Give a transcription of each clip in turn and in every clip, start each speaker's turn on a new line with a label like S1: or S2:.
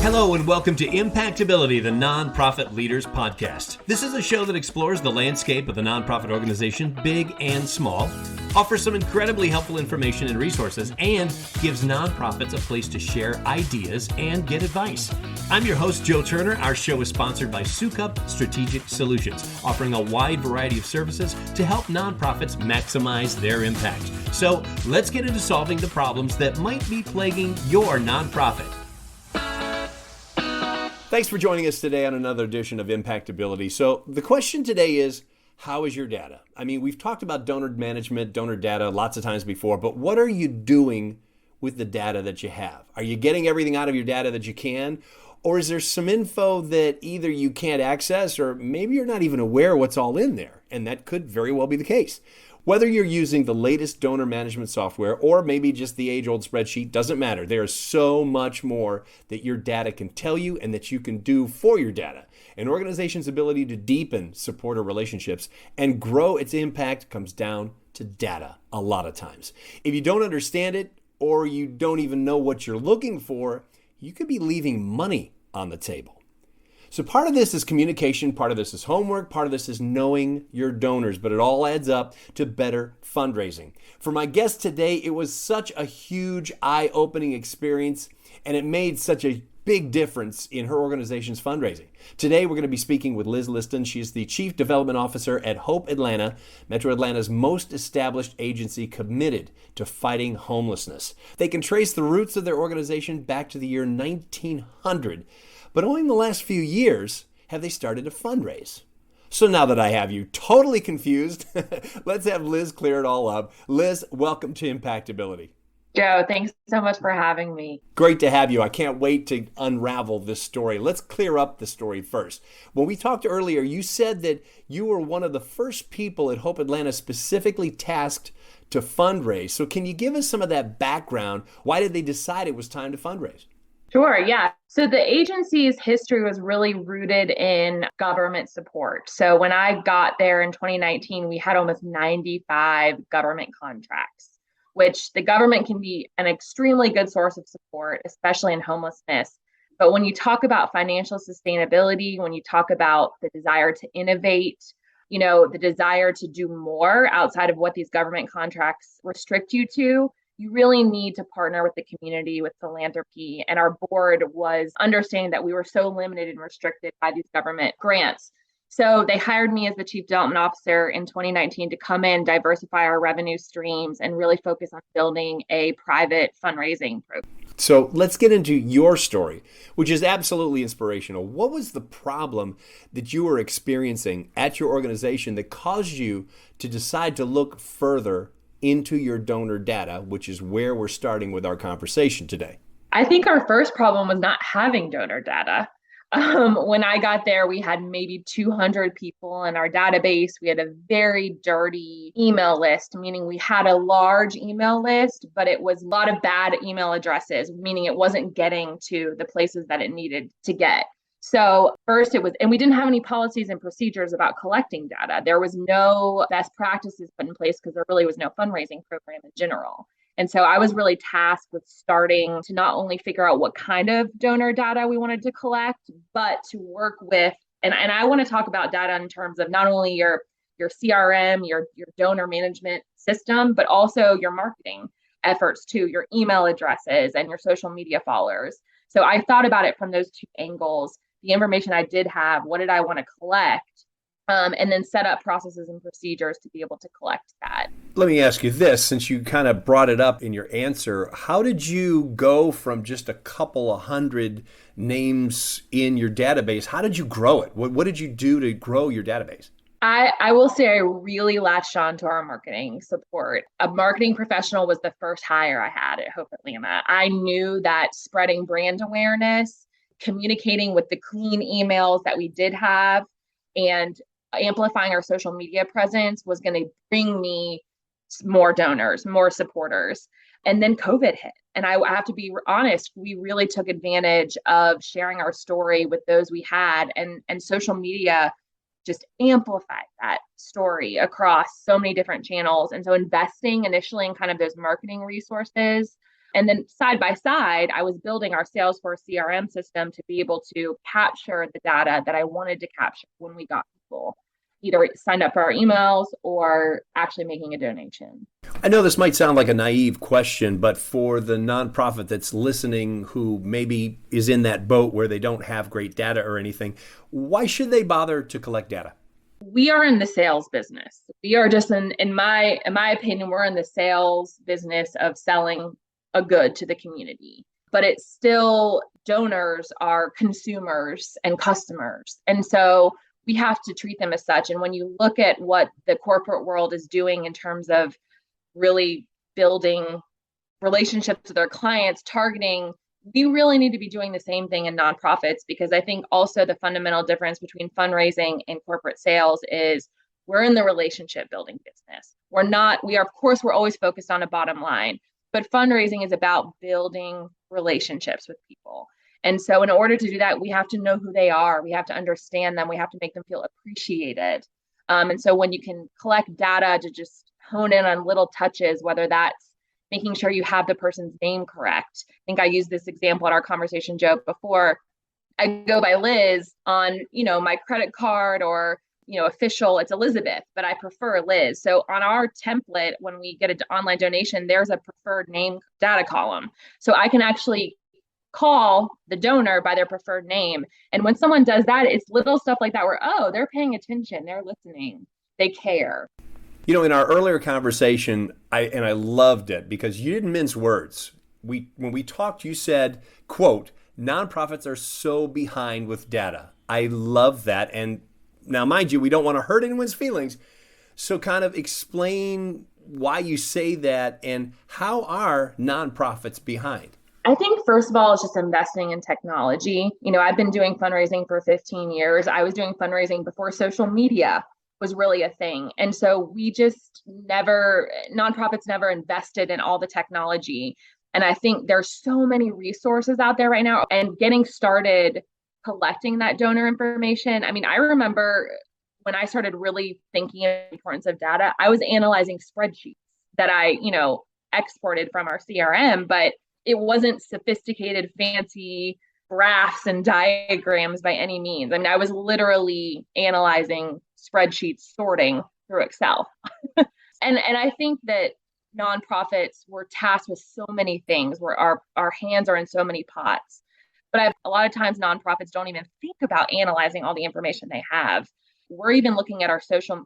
S1: Hello and welcome to IMPACTability, the Nonprofit Leaders Podcast. This is a show that explores the landscape of the nonprofit organization, big and small, offers some incredibly helpful information and resources, and gives nonprofits a place to share ideas and get advice. I'm your host, Joe Turner. Our show is sponsored by Sukup Strategic Solutions, offering a wide variety of services to help nonprofits maximize their impact. So let's get into solving the problems that might be plaguing your nonprofit. Thanks for joining us today on another edition of Impactability. So the question today is, how is your data? I mean, we've talked about donor management, donor data lots of times before, but what are you doing with the data that you have? Are you getting everything out of your data that you can? Or is there some info that either you can't access or maybe you're not even aware what's all in there? And that could very well be the case. Whether you're using the latest donor management software or maybe just the age-old spreadsheet, doesn't matter. There is so much more that your data can tell you and that you can do for your data. An organization's ability to deepen supporter relationships and grow its impact comes down to data a lot of times. If you don't understand it or you don't even know what you're looking for, you could be leaving money on the table. So part of this is communication, part of this is homework, part of this is knowing your donors, but it all adds up to better fundraising. For my guest today, it was such a huge eye-opening experience, and it made such a big difference in her organization's fundraising. Today, we're going to be speaking with Liz Liston. She's the Chief Development Officer at Hope Atlanta, Metro Atlanta's most established agency committed to fighting homelessness. They can trace the roots of their organization back to the year 1900, but only in the last few years have they started to fundraise. So now that I have you totally confused, let's have Liz clear it all up. Liz, welcome to Impactability.
S2: Joe, thanks so much for having me.
S1: Great to have you. I can't wait to unravel this story. Let's clear up the story first. When we talked earlier, you said that you were one of the first people at Hope Atlanta specifically tasked to fundraise. So can you give us some of that background? Why did they decide it was time to fundraise?
S2: Sure, yeah. So the agency's history was really rooted in government support. So when I got there in 2019, we had almost 95 government contracts, which the government can be an extremely good source of support, especially in homelessness. But when you talk about financial sustainability, when you talk about the desire to innovate, the desire to do more outside of what these government contracts restrict you to, you really need to partner with the community, with philanthropy. And our board was understanding that we were so limited and restricted by these government grants. So they hired me as the Chief Development Officer in 2019 to come in, diversify our revenue streams, and really focus on building a private fundraising program.
S1: So let's get into your story, which is absolutely inspirational. What was the problem that you were experiencing at your organization that caused you to decide to look further into your donor data, which is where we're starting with our conversation today?
S2: I think our first problem was not having donor data. When I got there, we had maybe 200 people in our database. We had a very dirty email list, meaning we had a large email list, but it was a lot of bad email addresses, meaning it wasn't getting to the places that it needed to get. So first it was, and we didn't have any policies and procedures about collecting data. There was no best practices put in place because there really was no fundraising program in general. And so I was really tasked with starting to not only figure out what kind of donor data we wanted to collect, but to work with, and I want to talk about data in terms of not only your CRM, your donor management system, but also your marketing efforts too, your email addresses and your social media followers. So I thought about it from those two angles. The information I did have, what did I want to collect? And then set up processes and procedures to be able to collect that.
S1: Let me ask you this, since you kind of brought it up in your answer, how did you go from just a couple of hundred names in your database? How did you grow it? What did you do to grow your database?
S2: I will say I really latched on to our marketing support. A marketing professional was the first hire I had at Hope Atlanta. I knew that spreading brand awareness, communicating with the clean emails that we did have, and amplifying our social media presence was going to bring me more donors, more supporters. And then COVID hit. And I have to be honest, we really took advantage of sharing our story with those we had, and social media just amplified that story across so many different channels. And so investing initially in kind of those marketing resources And then side by side, I was building our Salesforce CRM system to be able to capture the data that I wanted to capture when we got people either signed up for our emails or actually making a donation.
S1: I know this might sound like a naive question, but for the nonprofit that's listening who maybe is in that boat where they don't have great data or anything, why should they bother to collect data?
S2: We are in the sales business. We are just in my opinion, we're in the sales business of selling a good to the community. But it's still, donors are consumers and customers. And so we have to treat them as such. And when you look at what the corporate world is doing in terms of really building relationships with their clients, targeting, we really need to be doing the same thing in nonprofits, because I think also the fundamental difference between fundraising and corporate sales is we're in the relationship building business. Of course, we're always focused on a bottom line, but fundraising is about building relationships with people. And so in order to do that, we have to know who they are. We have to understand them. We have to make them feel appreciated. And so when you can collect data to just hone in on little touches, whether that's making sure you have the person's name correct. I think I used this example at our conversation, Joe, before. I go by Liz on, my credit card, or, official, it's Elizabeth, but I prefer Liz. So on our template, when we get an online donation, there's a preferred name data column. So I can actually call the donor by their preferred name. And when someone does that, it's little stuff like that where, oh, they're paying attention, they're listening, they care.
S1: In our earlier conversation, I loved it because you didn't mince words. When we talked, you said, quote, nonprofits are so behind with data. I love that. And now, mind you, we don't want to hurt anyone's feelings. So kind of explain why you say that and how are nonprofits behind?
S2: I think, first of all, it's just investing in technology. I've been doing fundraising for 15 years. I was doing fundraising before social media was really a thing. And so nonprofits never invested in all the technology. And I think there's so many resources out there right now, and getting started collecting that donor information. I mean, I remember when I started really thinking of the importance of data, I was analyzing spreadsheets that I, exported from our CRM, but it wasn't sophisticated, fancy graphs and diagrams by any means. I mean, I was literally analyzing spreadsheets, sorting through Excel. and I think that nonprofits were tasked with so many things where our hands are in so many pots. But a lot of times nonprofits don't even think about analyzing all the information they have. We're even looking at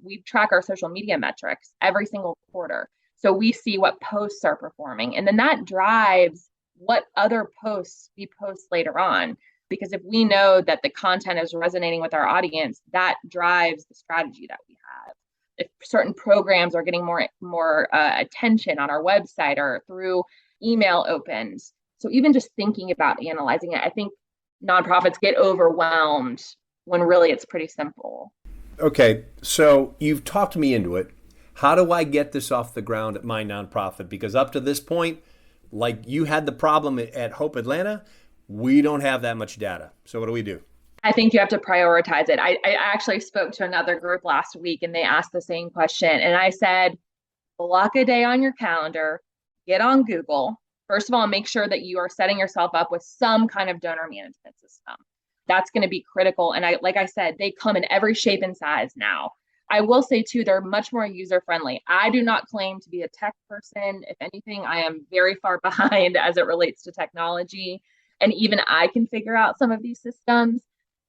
S2: we track our social media metrics every single quarter. So we see what posts are performing. And then that drives what other posts we post later on. Because if we know that the content is resonating with our audience, that drives the strategy that we have. If certain programs are getting more attention on our website or through email opens. So even just thinking about analyzing it, I think nonprofits get overwhelmed when really it's pretty simple.
S1: Okay, so you've talked me into it. How do I get this off the ground at my nonprofit? Because up to this point, like you had the problem at Hope Atlanta, we don't have that much data. So what do we do?
S2: I think you have to prioritize it. I actually spoke to another group last week and they asked the same question. And I said, block a day on your calendar, get on Google. First of all, make sure that you are setting yourself up with some kind of donor management system. That's going to be critical. And like I said, they come in every shape and size now. I will say too, they're much more user-friendly. I do not claim to be a tech person. If anything, I am very far behind as it relates to technology. And even I can figure out some of these systems.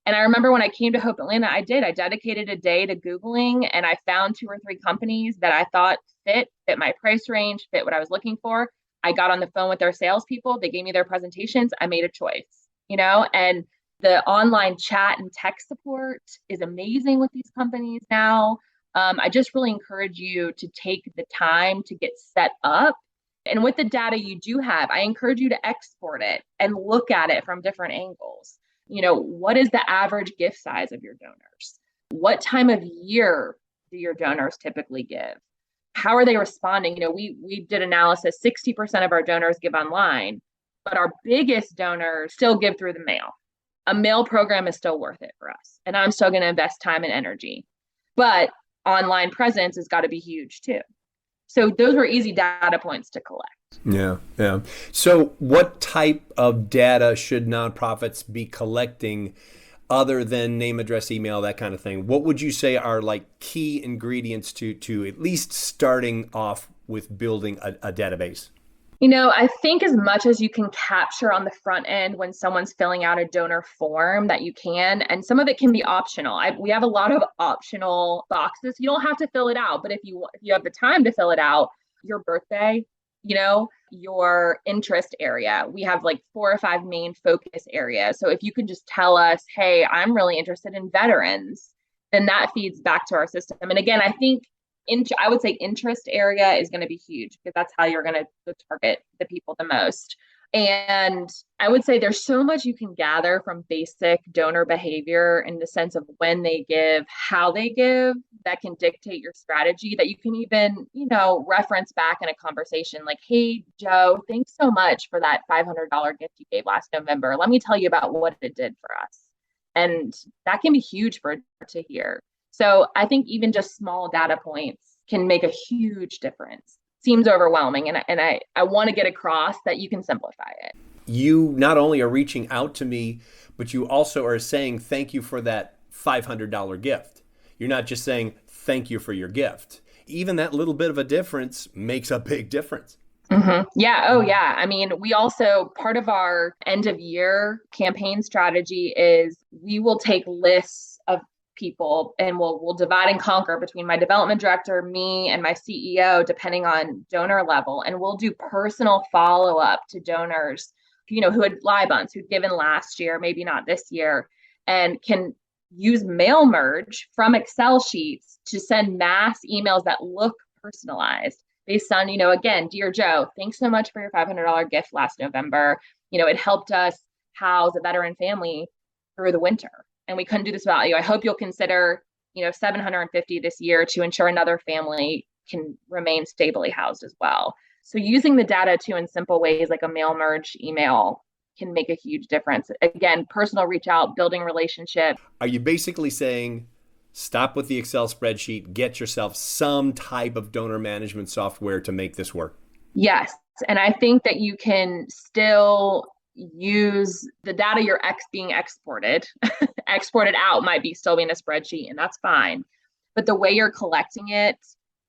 S2: And I remember when I came to Hope Atlanta, I dedicated a day to Googling, and I found 2 or 3 companies that I thought fit my price range, fit what I was looking for. I got on the phone with their salespeople. They gave me their presentations. I made a choice, and the online chat and tech support is amazing with these companies now. I just really encourage you to take the time to get set up. And with the data you do have, I encourage you to export it and look at it from different angles. What is the average gift size of your donors? What time of year do your donors typically give? How are they responding? We did analysis, 60% of our donors give online, but our biggest donors still give through the mail. A mail program is still worth it for us. And I'm still going to invest time and energy. But online presence has got to be huge too. So those were easy data points to collect.
S1: Yeah, yeah. So what type of data should nonprofits be collecting other than name, address, email, that kind of thing? What would you say are like key ingredients to at least starting off with building a database?
S2: I think as much as you can capture on the front end when someone's filling out a donor form that you can, and some of it can be optional. We have a lot of optional boxes. You don't have to fill it out, but if you have the time to fill it out, your birthday, your interest area. We have like 4 or 5 main focus areas. So if you can just tell us, hey, I'm really interested in veterans, then that feeds back to our system. And again, I think I would say interest area is going to be huge because that's how you're going to target the people the most. And I would say there's so much you can gather from basic donor behavior in the sense of when they give, how they give, that can dictate your strategy, that you can even, reference back in a conversation like, hey, Joe, thanks so much for that $500 gift you gave last November. Let me tell you about what it did for us. And that can be huge to hear. So I think even just small data points can make a huge difference. Seems overwhelming. And I want to get across that you can simplify it.
S1: You not only are reaching out to me, but you also are saying thank you for that $500 gift. You're not just saying thank you for your gift. Even that little bit of a difference makes a big difference.
S2: Mm-hmm. Yeah. Oh, yeah. I mean, we also, part of our end of year campaign strategy is we will take lists of people and we'll divide and conquer between my development director, me, and my CEO, depending on donor level. And we'll do personal follow-up to donors, who had live bunts, who'd given last year, maybe not this year, and can use mail merge from Excel sheets to send mass emails that look personalized based on, again, dear Joe, thanks so much for your $500 gift last November. It helped us house a veteran family through the winter. And we couldn't do this without you. I hope you'll consider, $750 this year to ensure another family can remain stably housed as well. So using the data too in simple ways like a mail merge email can make a huge difference. Again, personal reach out, building relationship.
S1: Are you basically saying stop with the Excel spreadsheet, get yourself some type of donor management software to make this work?
S2: Yes. And I think that you can still use the data being exported out might be still be in a spreadsheet, and that's fine. But the way you're collecting it,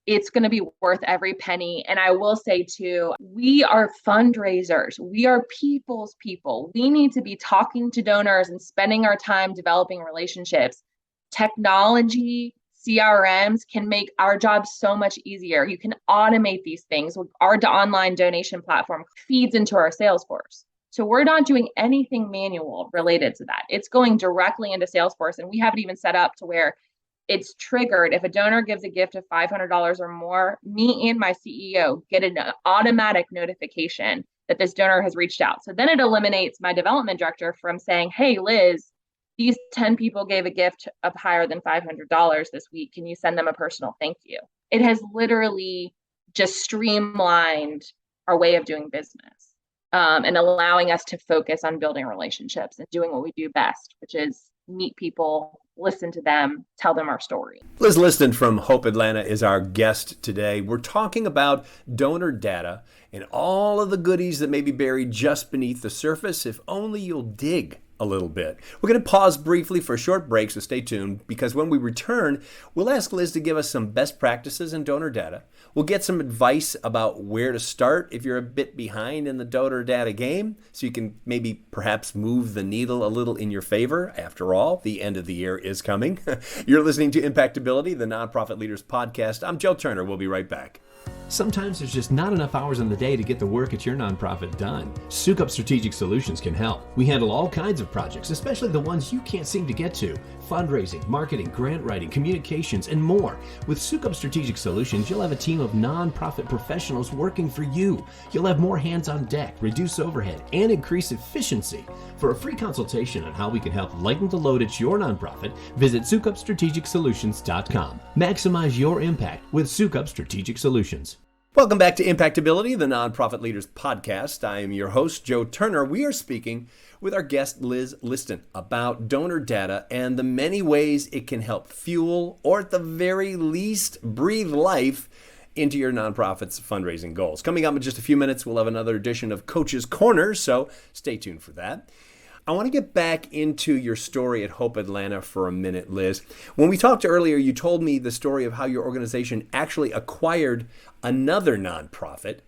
S2: it's going to be worth every penny. And I will say too, we are fundraisers. We are people's people. We need to be talking to donors and spending our time developing relationships. Technology, CRMs can make our job so much easier. You can automate these things. Our online donation platform feeds into our Salesforce. So we're not doing anything manual related to that. It's going directly into Salesforce. And we have it even set up to where it's triggered. If a donor gives a gift of $500 or more, me and my CEO get an automatic notification that this donor has reached out. So then it eliminates my development director from saying, hey, Liz, these 10 people gave a gift of higher than $500 this week. Can you send them a personal thank you? It has literally just streamlined our way of doing business. And allowing us to focus on building relationships and doing what we do best, which is meet people, listen to them, tell them our story.
S1: Liz Liston from Hope Atlanta is our guest today. We're talking about donor data and all of the goodies that may be buried just beneath the surface if only you'll dig a little bit. We're going to pause briefly for a short break, so stay tuned, because when we return, we'll ask Liz to give us some best practices in donor data. We'll get some advice about where to start if you're a bit behind in the donor data game, so you can maybe perhaps move the needle a little in your favor. After all, the end of the year is coming. You're listening to Impactability, the Nonprofit Leaders Podcast. I'm Joe Turner. We'll be right back.
S3: Sometimes there's just not enough hours in the day to get the work at your nonprofit done. Souk Up Strategic Solutions can help. We handle all kinds of projects, especially the ones you can't seem to get to. Fundraising, marketing, grant writing, communications, and more. With Souk Up Strategic Solutions, you'll have a team of nonprofit professionals working for you. You'll have more hands on deck, reduce overhead, and increase efficiency. For a free consultation on how we can help lighten the load at your nonprofit, visit SoukUpStrategicSolutions.com. Maximize your impact with Souk Up Strategic Solutions.
S1: Welcome back to Impactability, the Nonprofit Leaders Podcast. I am your host, Joe Turner. We are speaking with our guest, Liz Liston, about donor data and the many ways it can help fuel, or at the very least, breathe life into your nonprofit's fundraising goals. Coming up in just a few minutes, we'll have another edition of Coach's Corner, so stay tuned for that. I want to get back into your story at Hope Atlanta for a minute, Liz. When we talked earlier, you told me the story of how your organization actually acquired another nonprofit,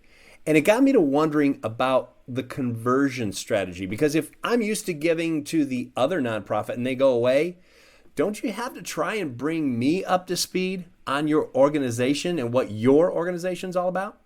S1: and it got me to wondering about the conversion strategy, because if I'm used to giving to the other nonprofit and they go away, don't you have to try and bring me up to speed on your organization and what your organization's all about?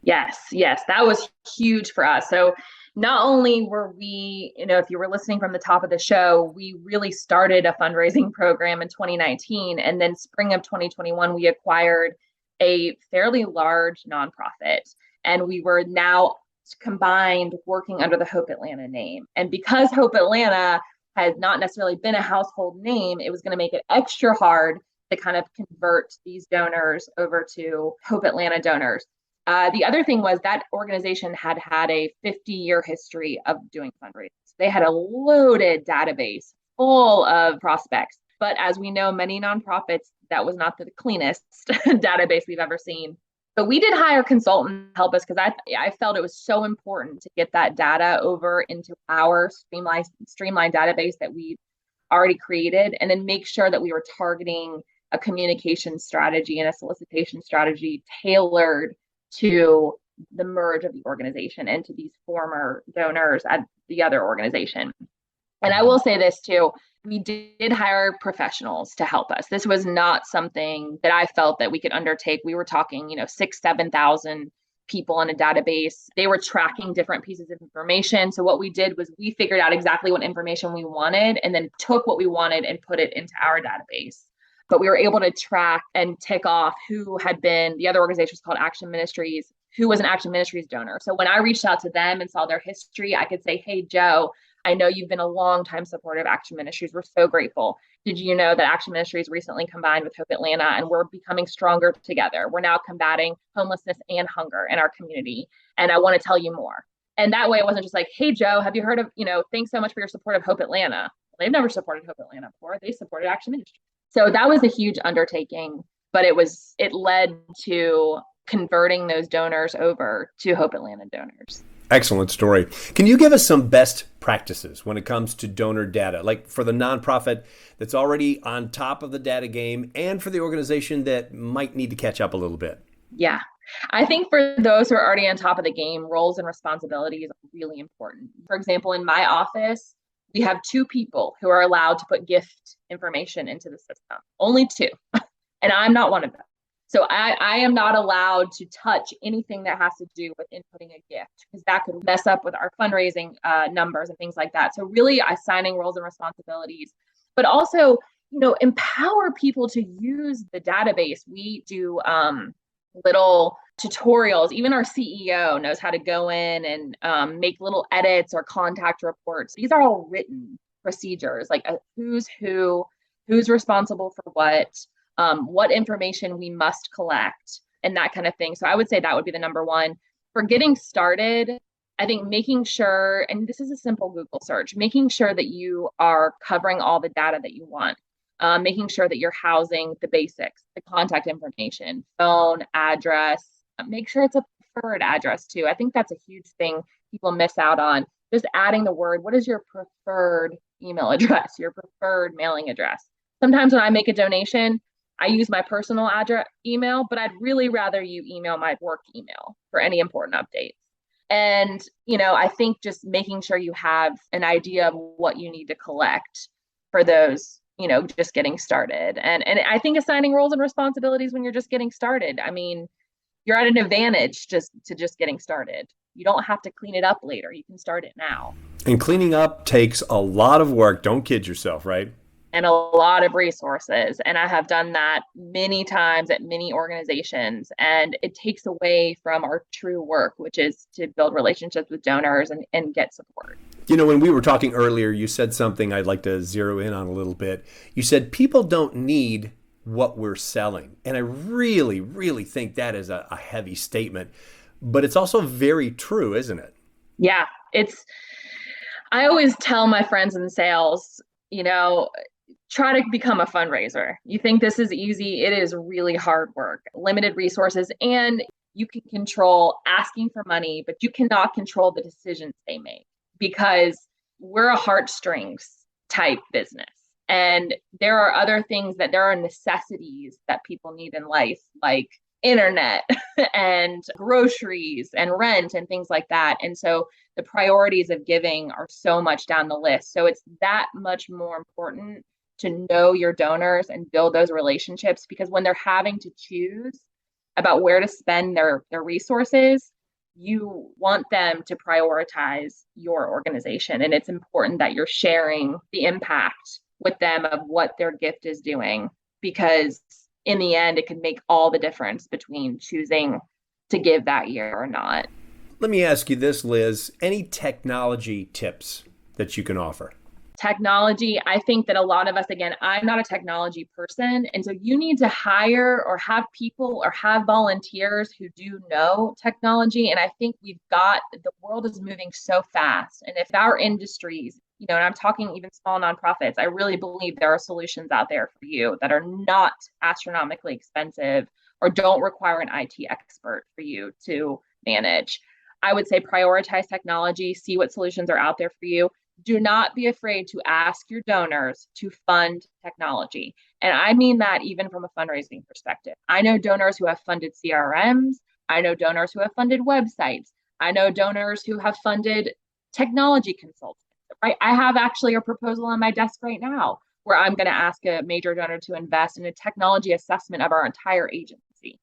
S2: Yes, that was huge for us. So not only were we, if you were listening from the top of the show, we really started a fundraising program in 2019. And then spring of 2021, we acquired a fairly large nonprofit. And we were now combined working under the Hope Atlanta name. And because Hope Atlanta had not necessarily been a household name, it was going to make it extra hard to kind of convert these donors over to Hope Atlanta donors. The other thing was that organization had a 50-year history of doing fundraising. They had a loaded database full of prospects. But as we know, many nonprofits, that was not the cleanest database we've ever seen. But we did hire consultants to help us because I felt it was so important to get that data over into our streamlined database that we already created, and then make sure that we were targeting a communication strategy and a solicitation strategy tailored to the merge of the organization and to these former donors at the other organization. And I will say this too, we did hire professionals to help us. This was not something that I felt that we could undertake. We were talking, 6,000, 7,000 people in a database. They were tracking different pieces of information. So what we did was we figured out exactly what information we wanted and then took what we wanted and put it into our database. But we were able to track and tick off who had been, the other organization was called Action Ministries, who was an Action Ministries donor. So when I reached out to them and saw their history, I could say, hey, Joe, I know you've been a long-time supporter of Action Ministries. We're so grateful. Did you know that Action Ministries recently combined with Hope Atlanta and we're becoming stronger together? We're now combating homelessness and hunger in our community. And I want to tell you more. And that way it wasn't just like, hey, Joe, have you heard of, thanks so much for your support of Hope Atlanta. They've never supported Hope Atlanta before. They supported Action Ministries. So that was a huge undertaking, but it led to converting those donors over to Hope Atlanta donors.
S1: Excellent story. Can you give us some best practices when it comes to donor data, like for the nonprofit that's already on top of the data game and for the organization that might need to catch up a little bit?
S2: Yeah, I think for those who are already on top of the game, roles and responsibilities are really important. For example, in my office, we have 2 people who are allowed to put gift information into the system, only 2, and I'm not one of them. So I am not allowed to touch anything that has to do with inputting a gift because that could mess up with our fundraising numbers and things like that. So really assigning roles and responsibilities, but also, empower people to use the database. We do little tutorials. Even our CEO knows how to go in and make little edits or contact reports. These are all written procedures, like who's who, who's responsible for what information we must collect, and that kind of thing. So I would say that would be the number one. For getting started, I think making sure, and this is a simple Google search, making sure that you are covering all the data that you want, making sure that you're housing the basics, the contact information, phone, address, make sure it's a preferred address too. I think that's a huge thing people miss out on. Just adding the word, what is your preferred email address, your preferred mailing address? Sometimes when I make a donation, I use my personal address email, but I'd really rather you email my work email for any important updates. And, I think just making sure you have an idea of what you need to collect for those, just getting started. And I think assigning roles and responsibilities when you're just getting started. I mean, you're at an advantage just getting started. You don't have to clean it up later. You can start it now.
S1: And cleaning up takes a lot of work. Don't kid yourself, right?
S2: And a lot of resources. And I have done that many times at many organizations. And it takes away from our true work, which is to build relationships with donors and get support.
S1: When we were talking earlier, you said something I'd like to zero in on a little bit. You said people don't need what we're selling. And I really, really think that is a heavy statement. But it's also very true, isn't it?
S2: Yeah, I always tell my friends in sales, try to become a fundraiser. You think this is easy? It is really hard work, limited resources, and you can control asking for money, but you cannot control the decisions they make because we're a heartstrings type business. And there are other things that there are necessities that people need in life, like internet and groceries and rent and things like that. And so the priorities of giving are so much down the list. So it's that much more important to know your donors and build those relationships, because when they're having to choose about where to spend their resources, you want them to prioritize your organization. And it's important that you're sharing the impact with them of what their gift is doing, because in the end, it can make all the difference between choosing to give that year or not.
S1: Let me ask you this, Liz. Any technology tips that you can offer?
S2: Technology, I think that a lot of us, again, I'm not a technology person. And so you need to hire or have people or have volunteers who do know technology. And I think the world is moving so fast. And if our industries, and I'm talking even small nonprofits, I really believe there are solutions out there for you that are not astronomically expensive or don't require an IT expert for you to manage. I would say prioritize technology, see what solutions are out there for you. Do not be afraid to ask your donors to fund technology. And I mean that even from a fundraising perspective. I know donors who have funded CRMs. I know donors who have funded websites. I know donors who have funded technology consultants. Right? I have actually a proposal on my desk right now where I'm going to ask a major donor to invest in a technology assessment of our entire agency.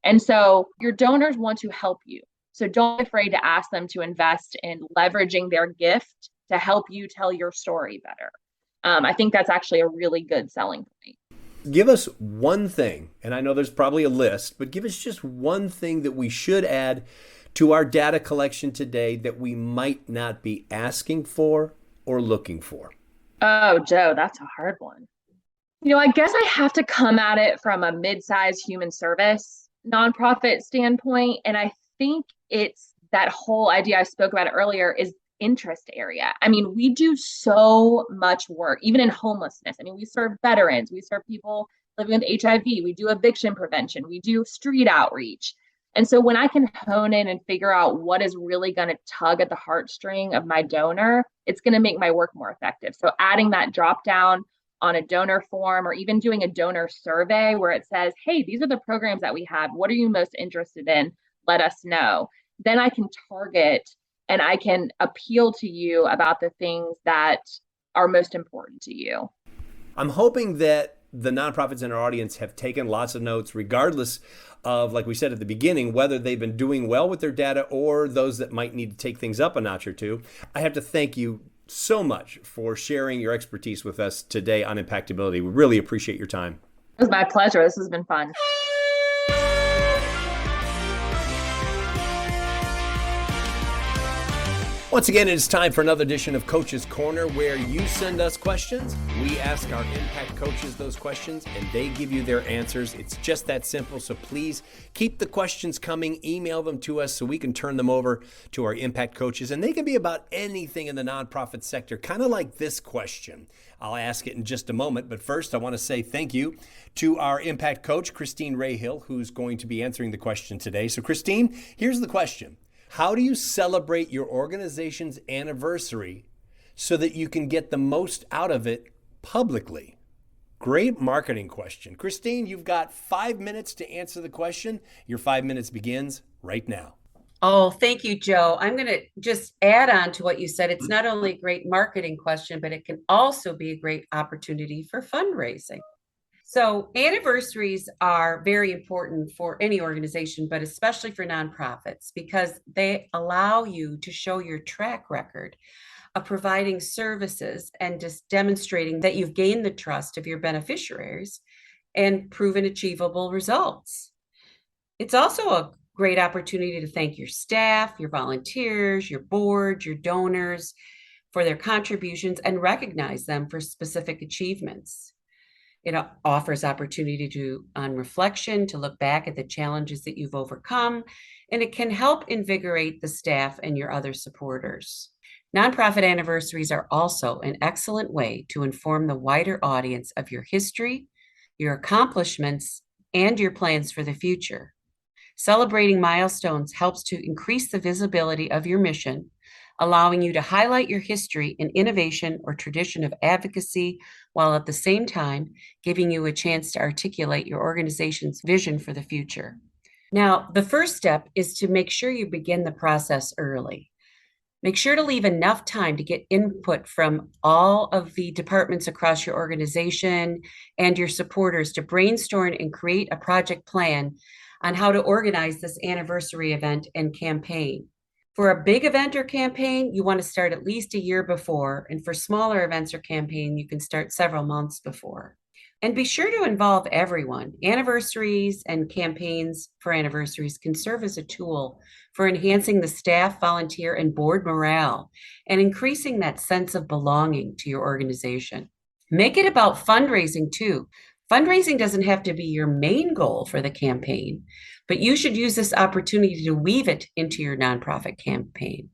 S2: And so your donors want to help you. So don't be afraid to ask them to invest in leveraging their gift to help you tell your story better. I think that's actually a really good selling point.
S1: Give us one thing, and I know there's probably a list, but give us just one thing that we should add to our data collection today that we might not be asking for or looking for.
S2: Oh, Joe, that's a hard one. I guess I have to come at it from a mid-sized human service nonprofit standpoint. And I think it's that whole idea I spoke about earlier is interest area. I mean, we do so much work, even in homelessness. I mean, we serve veterans, we serve people living with HIV, we do eviction prevention, we do street outreach. And so when I can hone in and figure out what is really going to tug at the heartstring of my donor, it's going to make my work more effective. So adding that drop down on a donor form, or even doing a donor survey where it says, hey, these are the programs that we have. What are you most interested in? Let us know. Then I can target and I can appeal to you about the things that are most important to you.
S1: I'm hoping that the nonprofits in our audience have taken lots of notes, regardless of, like we said at the beginning, whether they've been doing well with their data or those that might need to take things up a notch or two. I have to thank you so much for sharing your expertise with us today on Impactability. We really appreciate your time.
S2: It was my pleasure. This has been fun.
S1: Once again, it is time for another edition of Coach's Corner, where you send us questions. We ask our Impact coaches those questions, and they give you their answers. It's just that simple. So please keep the questions coming. Email them to us so we can turn them over to our Impact coaches. And they can be about anything in the nonprofit sector, kind of like this question. I'll ask it in just a moment. But first, I want to say thank you to our Impact coach, Christine Rahill, who's going to be answering the question today. So Christine, here's the question. How do you celebrate your organization's anniversary so that you can get the most out of it publicly? Great marketing question. Christine, you've got 5 minutes to answer the question. Your 5 minutes begins right now.
S4: Oh, thank you, Joe. I'm going to just add on to what you said. It's not only a great marketing question, but it can also be a great opportunity for fundraising. So anniversaries are very important for any organization, but especially for nonprofits, because they allow you to show your track record of providing services and just demonstrating that you've gained the trust of your beneficiaries and proven achievable results. It's also a great opportunity to thank your staff, your volunteers, your board, your donors for their contributions and recognize them for specific achievements. It offers opportunity on reflection, to look back at the challenges that you've overcome, and it can help invigorate the staff and your other supporters. Nonprofit anniversaries are also an excellent way to inform the wider audience of your history, your accomplishments, and your plans for the future. Celebrating milestones helps to increase the visibility of your mission, allowing you to highlight your history in innovation or tradition of advocacy, while at the same time giving you a chance to articulate your organization's vision for the future. Now, the first step is to make sure you begin the process early. Make sure to leave enough time to get input from all of the departments across your organization and your supporters to brainstorm and create a project plan on how to organize this anniversary event and campaign. For a big event or campaign, you want to start at least a year before, and for smaller events or campaign, you can start several months before. And be sure to involve everyone. Anniversaries and campaigns for anniversaries can serve as a tool for enhancing the staff, volunteer, and board morale, and increasing that sense of belonging to your organization. Make it about fundraising too. Fundraising doesn't have to be your main goal for the campaign, but you should use this opportunity to weave it into your nonprofit campaign.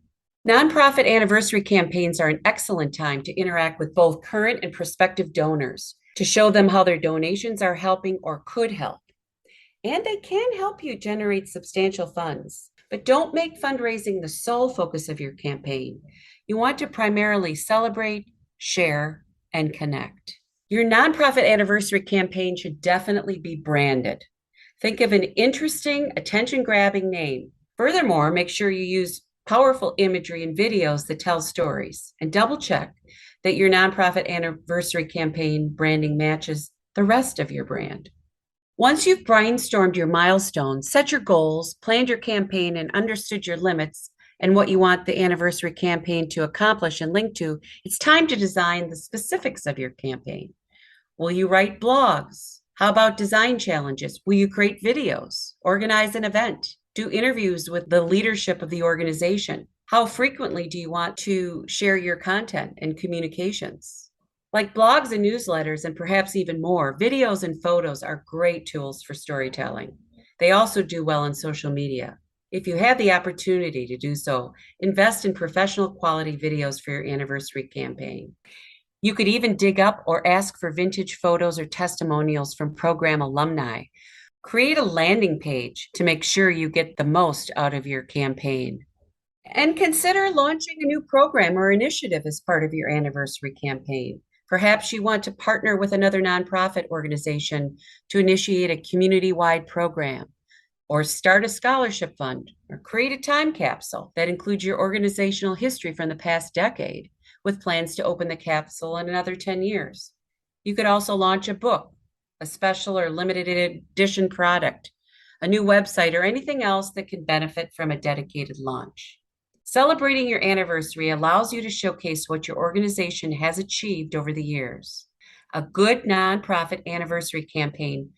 S4: Nonprofit anniversary campaigns are an excellent time to interact with both current and prospective donors, to show them how their donations are helping or could help. And they can help you generate substantial funds. But don't make fundraising the sole focus of your campaign. You want to primarily celebrate, share, and connect. Your nonprofit anniversary campaign should definitely be branded. Think of an interesting, attention-grabbing name. Furthermore, make sure you use powerful imagery and videos that tell stories, and double-check that your nonprofit anniversary campaign branding matches the rest of your brand. Once you've brainstormed your milestones, set your goals, planned your campaign, and understood your limits and what you want the anniversary campaign to accomplish and link to, it's time to design the specifics of your campaign. Will you write blogs? How about design challenges? Will you create videos, organize an event, do interviews with the leadership of the organization? How frequently do you want to share your content and communications? Like blogs and newsletters, and perhaps even more, videos and photos are great tools for storytelling. They also do well on social media. If you have the opportunity to do so, invest in professional quality videos for your anniversary campaign. You could even dig up or ask for vintage photos or testimonials from program alumni. Create a landing page to make sure you get the most out of your campaign. And consider launching a new program or initiative as part of your anniversary campaign. Perhaps you want to partner with another nonprofit organization to initiate a community-wide program, or start a scholarship fund, or create a time capsule that includes your organizational history from the past decade, with plans to open the capsule in another 10 years. You could also launch a book, a special or limited edition product, a new website, or anything else that can benefit from a dedicated launch. Celebrating your anniversary allows you to showcase what your organization has achieved over the years. A good nonprofit anniversary campaign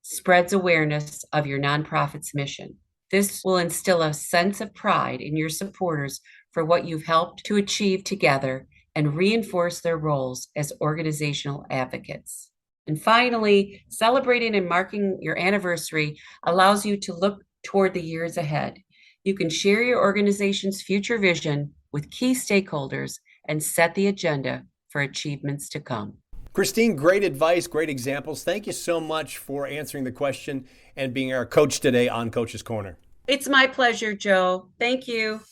S4: spreads awareness of your nonprofit's mission. This will instill a sense of pride in your supporters for what you've helped to achieve together and reinforce their roles as organizational advocates. And finally, celebrating and marking your anniversary allows you to look toward the years ahead. You can share your organization's future vision with key stakeholders and set the agenda for achievements to come.
S1: Christine, great advice, great examples. Thank you so much for answering the question and being our coach today on Coach's Corner.
S4: It's my pleasure, Joe. Thank you.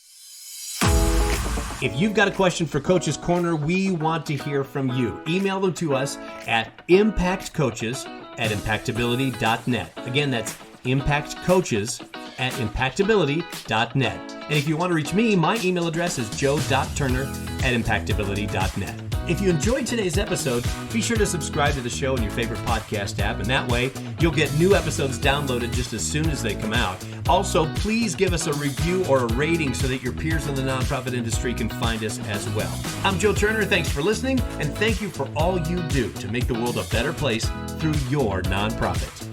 S3: If you've got a question for Coach's Corner, we want to hear from you. Email them to us at impactcoaches@impactability.net. Again, that's impactcoaches@impactability.net. And if you want to reach me, my email address is joe.turner@impactability.net. If you enjoyed today's episode, be sure to subscribe to the show in your favorite podcast app, and that way you'll get new episodes downloaded just as soon as they come out. Also, please give us a review or a rating so that your peers in the nonprofit industry can find us as well. I'm Joe Turner. Thanks for listening, and thank you for all you do to make the world a better place through your nonprofit.